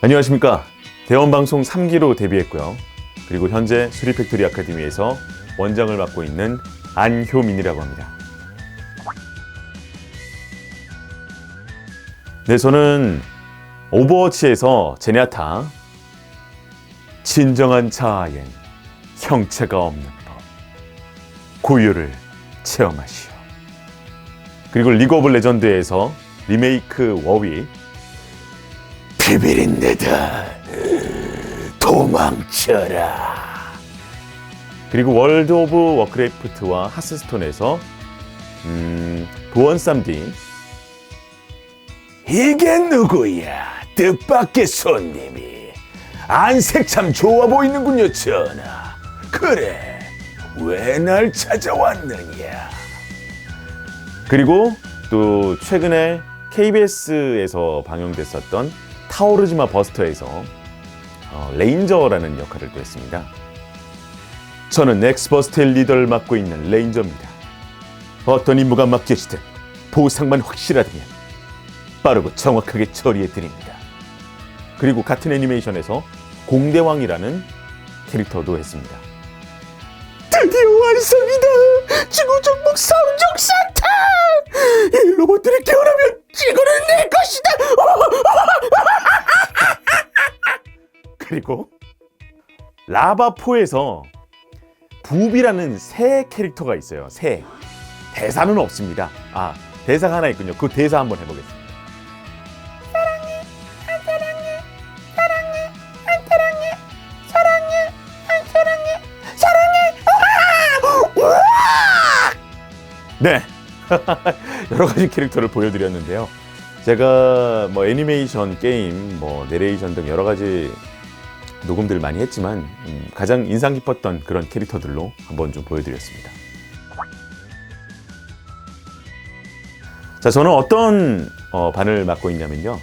안녕하십니까. 대원방송 3기로 데뷔했고요. 그리고 현재 수리팩토리 아카데미에서 원장을 맡고 있는 안효민이라고 합니다. 네, 저는 오버워치에서 제냐타 진정한 자아엔 형체가 없는 법, 고유를 체험하시오. 그리고 리그 오브 레전드에서 리메이크 워윅 비비린내다 도망쳐라. 그리고 월드 오브 워크래프트와 하스스톤에서 도원 쌈디 이게 누구야? 뜻밖의 손님이. 안색 참 좋아 보이는군요, 전하. 그래, 왜 날 찾아왔느냐? 그리고 또 최근에 KBS에서 방영됐었던 타오르지마 버스터에서 레인저라는 역할을 또 했습니다. 저는 엑스버스터의 리더를 맡고 있는 레인저입니다. 어떤 임무가 맡겨지든 보상만 확실하다면 빠르고 정확하게 처리해드립니다. 그리고 같은 애니메이션에서 공대왕이라는 캐릭터도 했습니다. 드디어 완성이다! 지구정복 성종산타! 이 로봇들이 깨어나면 지구는 내 것이다! 그리고 라바포에서 부비라는 새 캐릭터가 있어요. 새. 대사는 없습니다. 대사가 하나 있군요. 그 대사 한번 해보겠습니다. 사랑해, 안 사랑해, 사랑해, 안 사랑해, 사랑해, 안 사랑해, 사랑해. 네. 여러 가지 캐릭터를 보여드렸는데요. 제가 애니메이션, 게임, 내레이션 등 여러 가지 녹음들을 많이 했지만 가장 인상 깊었던 그런 캐릭터들로 한번 좀 보여드렸습니다. 자, 저는 어떤 반을 맡고 있냐면요.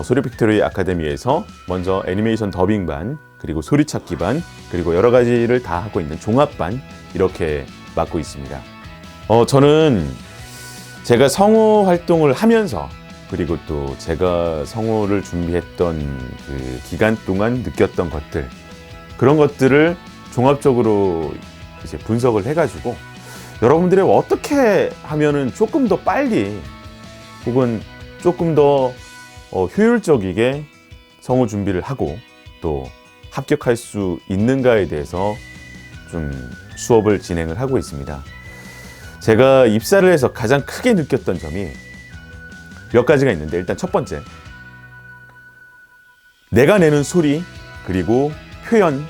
소리팩토리 아카데미에서 먼저 애니메이션 더빙반, 그리고 소리찾기반, 그리고 여러 가지를 다 하고 있는 종합반, 이렇게 맡고 있습니다. 저는 제가 성우 활동을 하면서, 그리고 또 제가 성우를 준비했던 그 기간 동안 느꼈던 것들, 그런 것들을 종합적으로 이제 분석을 해가지고 여러분들이 어떻게 하면은 조금 더 빨리 혹은 조금 더 효율적이게 성우 준비를 하고 또 합격할 수 있는가에 대해서 좀 수업을 진행을 하고 있습니다. 제가 입사를 해서 가장 크게 느꼈던 점이 몇 가지가 있는데, 일단 첫 번째, 내가 내는 소리, 그리고 표현,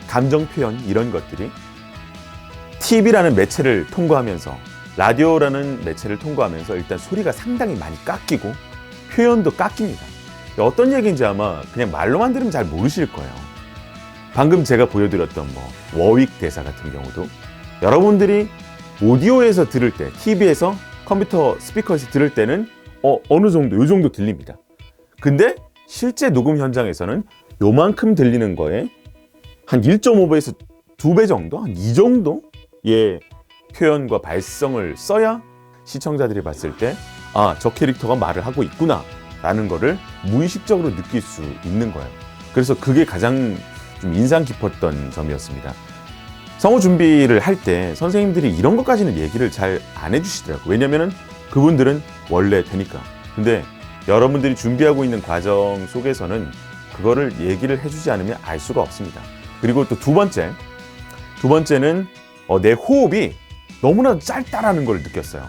감정 표현, 이런 것들이 TV라는 매체를 통과하면서, 라디오라는 매체를 통과하면서 일단 소리가 상당히 많이 깎이고 표현도 깎입니다. 어떤 얘기인지 아마 그냥 말로만 들으면 잘 모르실 거예요. 방금 제가 보여드렸던 워윅 대사 같은 경우도 여러분들이 오디오에서 들을 때, TV에서 컴퓨터 스피커에서 들을 때는 어느 정도, 요 정도 들립니다. 근데 실제 녹음 현장에서는 요만큼 들리는 거에 한 1.5배에서 2배 정도? 한 이 정도의 표현과 발성을 써야 시청자들이 봤을 때 저 캐릭터가 말을 하고 있구나 라는 거를 무의식적으로 느낄 수 있는 거예요. 그래서 그게 가장 좀 인상 깊었던 점이었습니다. 성우 준비를 할 때 선생님들이 이런 것까지는 얘기를 잘 안 해주시더라고요. 왜냐면은 그분들은 원래 되니까. 근데 여러분들이 준비하고 있는 과정 속에서는 그거를 얘기를 해주지 않으면 알 수가 없습니다. 그리고 또 두 번째는 내 호흡이 너무나 짧다라는 걸 느꼈어요.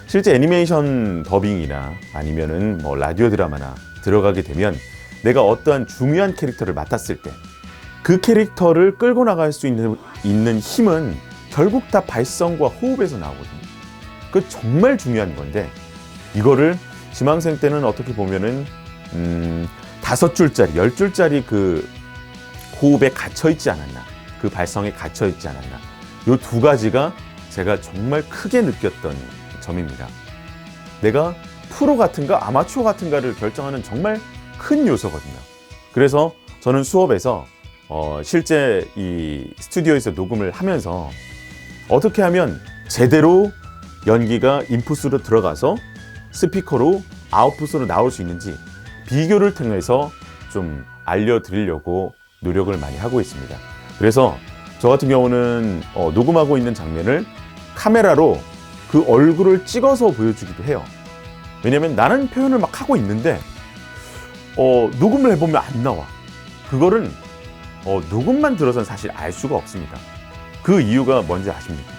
실제 애니메이션 더빙이나 아니면은 라디오 드라마나 들어가게 되면 내가 어떠한 중요한 캐릭터를 맡았을 때 그 캐릭터를 끌고 나갈 수 있는 힘은 결국 다 발성과 호흡에서 나오거든요. 그 정말 중요한 건데, 이거를 지망생 때는 어떻게 보면은 5줄짜리, 10줄짜리 그 호흡에 갇혀있지 않았나, 그 발성에 갇혀있지 않았나, 요 두 가지가 제가 정말 크게 느꼈던 점입니다. 내가 프로 같은가 아마추어 같은가를 결정하는 정말 큰 요소거든요. 그래서 저는 수업에서 실제 이 스튜디오에서 녹음을 하면서 어떻게 하면 제대로 연기가 인풋으로 들어가서 스피커로 아웃풋으로 나올 수 있는지 비교를 통해서 좀 알려드리려고 노력을 많이 하고 있습니다. 그래서 저 같은 경우는 녹음하고 있는 장면을 카메라로 그 얼굴을 찍어서 보여주기도 해요. 왜냐면 나는 표현을 막 하고 있는데 녹음을 해보면 안 나와. 그거는 녹음만 들어서는 사실 알 수가 없습니다. 그 이유가 뭔지 아십니까?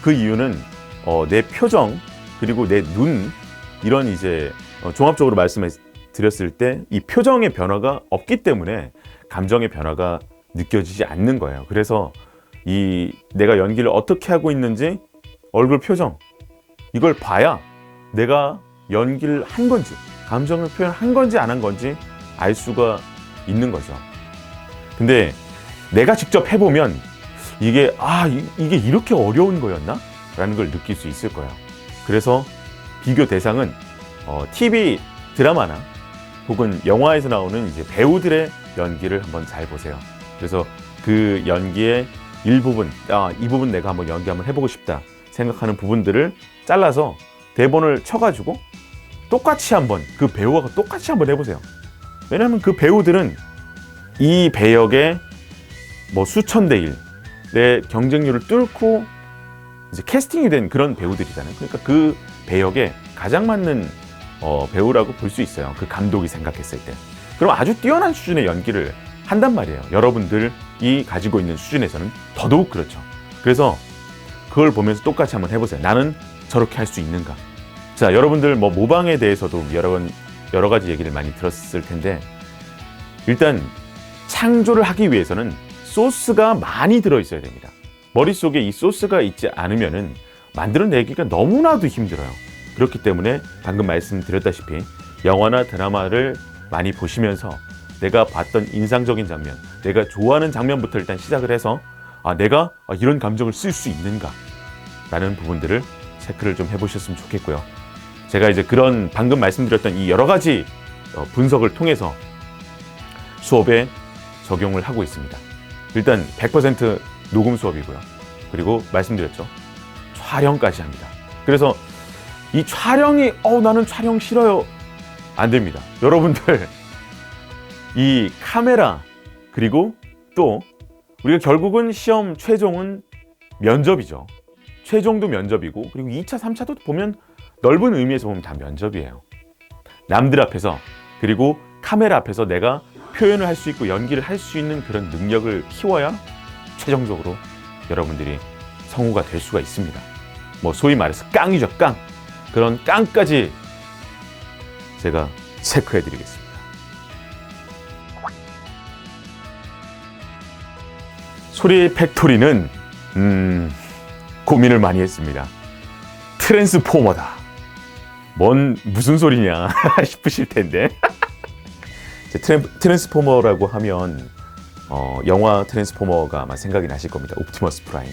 그 이유는 내 표정 그리고 내 눈 이런 이제 종합적으로 말씀을 드렸을 때 이 표정의 변화가 없기 때문에 감정의 변화가 느껴지지 않는 거예요. 그래서 이 내가 연기를 어떻게 하고 있는지 얼굴 표정 이걸 봐야 내가 연기를 한 건지 감정을 표현한 건지 안 한 건지 알 수가 있는 거죠. 근데 내가 직접 해보면 이게 이게 이렇게 어려운 거였나? 라는 걸 느낄 수 있을 거예요. 그래서 비교 대상은 TV 드라마나 혹은 영화에서 나오는 이제 배우들의 연기를 한번 잘 보세요. 그래서 그 연기의 일부분, 이 부분 내가 한번 연기 한번 해보고 싶다 생각하는 부분들을 잘라서 대본을 쳐가지고 똑같이 한번 그 배우와 똑같이 한번 해보세요. 왜냐하면 그 배우들은 이 배역의 수천 대 1의 경쟁률을 뚫고 이제 캐스팅이 된 그런 배우들이잖아요. 그러니까 그 배역에 가장 맞는 배우라고 볼 수 있어요. 그 감독이 생각했을 때. 그럼 아주 뛰어난 수준의 연기를 한단 말이에요. 여러분들이 가지고 있는 수준에서는 더더욱 그렇죠. 그래서 그걸 보면서 똑같이 한번 해보세요. 나는 저렇게 할 수 있는가? 자, 여러분들 모방에 대해서도 여러 가지 얘기를 많이 들었을 텐데 일단 창조를 하기 위해서는 소스가 많이 들어있어야 됩니다. 머릿속에 이 소스가 있지 않으면은 만들어내기가 너무나도 힘들어요. 그렇기 때문에 방금 말씀드렸다시피 영화나 드라마를 많이 보시면서 내가 봤던 인상적인 장면, 내가 좋아하는 장면부터 일단 시작을 해서 내가 이런 감정을 쓸 수 있는가? 라는 부분들을 체크를 좀 해보셨으면 좋겠고요. 제가 이제 그런 방금 말씀드렸던 이 여러 가지 분석을 통해서 수업에 적용을 하고 있습니다. 일단 100% 녹음 수업이고요. 그리고 말씀드렸죠. 촬영까지 합니다. 그래서 이 촬영이 나는 촬영 싫어요. 안 됩니다. 여러분들 이 카메라 그리고 또 우리가 결국은 시험 최종은 면접이죠. 최종도 면접이고 그리고 2차, 3차도 보면 넓은 의미에서 보면 다 면접이에요. 남들 앞에서 그리고 카메라 앞에서 내가 표현을 할 수 있고 연기를 할 수 있는 그런 능력을 키워야 최종적으로 여러분들이 성우가 될 수가 있습니다. 소위 말해서 깡이죠, 깡. 그런 깡까지 제가 체크해 드리겠습니다. 소리 팩토리는 고민을 많이 했습니다. 트랜스포머다. 무슨 소리냐 싶으실 텐데 트랜스포머라고 하면 영화 트랜스포머가 아마 생각이 나실 겁니다. 옵티머스 프라임.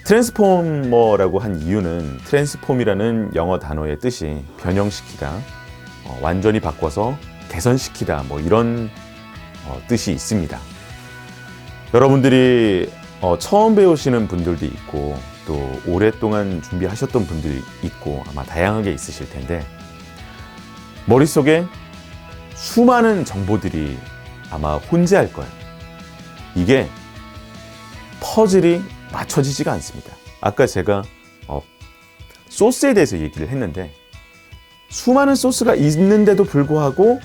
트랜스포머라고 한 이유는 트랜스폼이라는 영어 단어의 뜻이 변형시키다, 완전히 바꿔서 개선시키다 이런 뜻이 있습니다. 여러분들이 처음 배우시는 분들도 있고 또 오랫동안 준비하셨던 분들이 있고 아마 다양하게 있으실 텐데 머릿속에 수많은 정보들이 아마 혼재할 거예요. 이게 퍼즐이 맞춰지지가 않습니다. 아까 제가 소스에 대해서 얘기를 했는데 수많은 소스가 있는데도 불구하고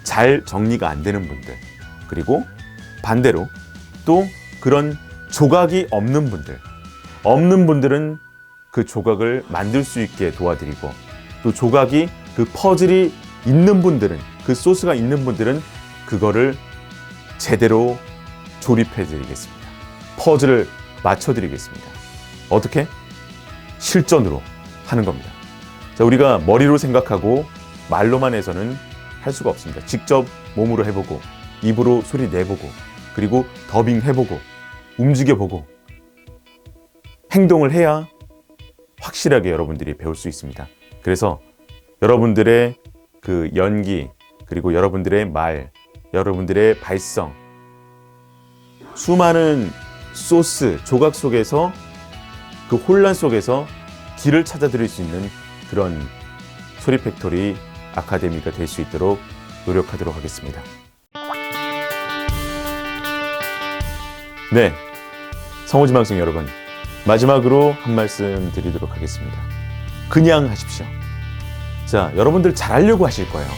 잘 정리가 안 되는 분들, 그리고 반대로 또 그런 조각이 없는 분들은 그 조각을 만들 수 있게 도와드리고 또 조각이 그 퍼즐이 있는 분들은 그 소스가 있는 분들은 그거를 제대로 조립해 드리겠습니다. 퍼즐을 맞춰 드리겠습니다. 어떻게? 실전으로 하는 겁니다. 자, 우리가 머리로 생각하고 말로만 해서는 할 수가 없습니다. 직접 몸으로 해보고 입으로 소리 내보고 그리고 더빙 해보고 움직여보고 행동을 해야 확실하게 여러분들이 배울 수 있습니다. 그래서 여러분들의 그 연기 그리고 여러분들의 말, 여러분들의 발성, 수많은 소스, 조각 속에서 그 혼란 속에서 길을 찾아드릴 수 있는 그런 소리 팩토리 아카데미가 될 수 있도록 노력하도록 하겠습니다. 네, 성우지망생 여러분, 마지막으로 한 말씀 드리도록 하겠습니다. 그냥 하십시오. 자, 여러분들 잘하려고 하실 거예요.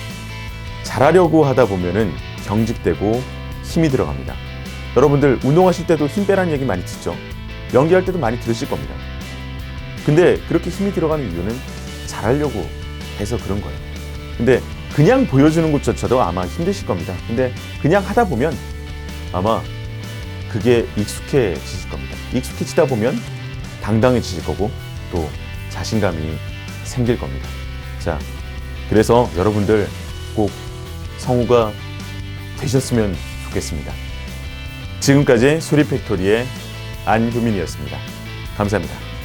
잘하려고 하다 보면은 경직되고 힘이 들어갑니다. 여러분들 운동하실 때도 힘 빼라는 얘기 많이 듣죠? 연기할 때도 많이 들으실 겁니다. 근데 그렇게 힘이 들어가는 이유는 잘하려고 해서 그런 거예요. 근데 그냥 보여주는 것조차도 아마 힘드실 겁니다. 근데 그냥 하다 보면 아마 그게 익숙해지실 겁니다. 익숙해지다 보면 당당해지실 거고 또 자신감이 생길 겁니다. 자, 그래서 여러분들 꼭 성우가 되셨으면 좋겠습니다. 지금까지 소리팩토리의 안효민이었습니다. 감사합니다.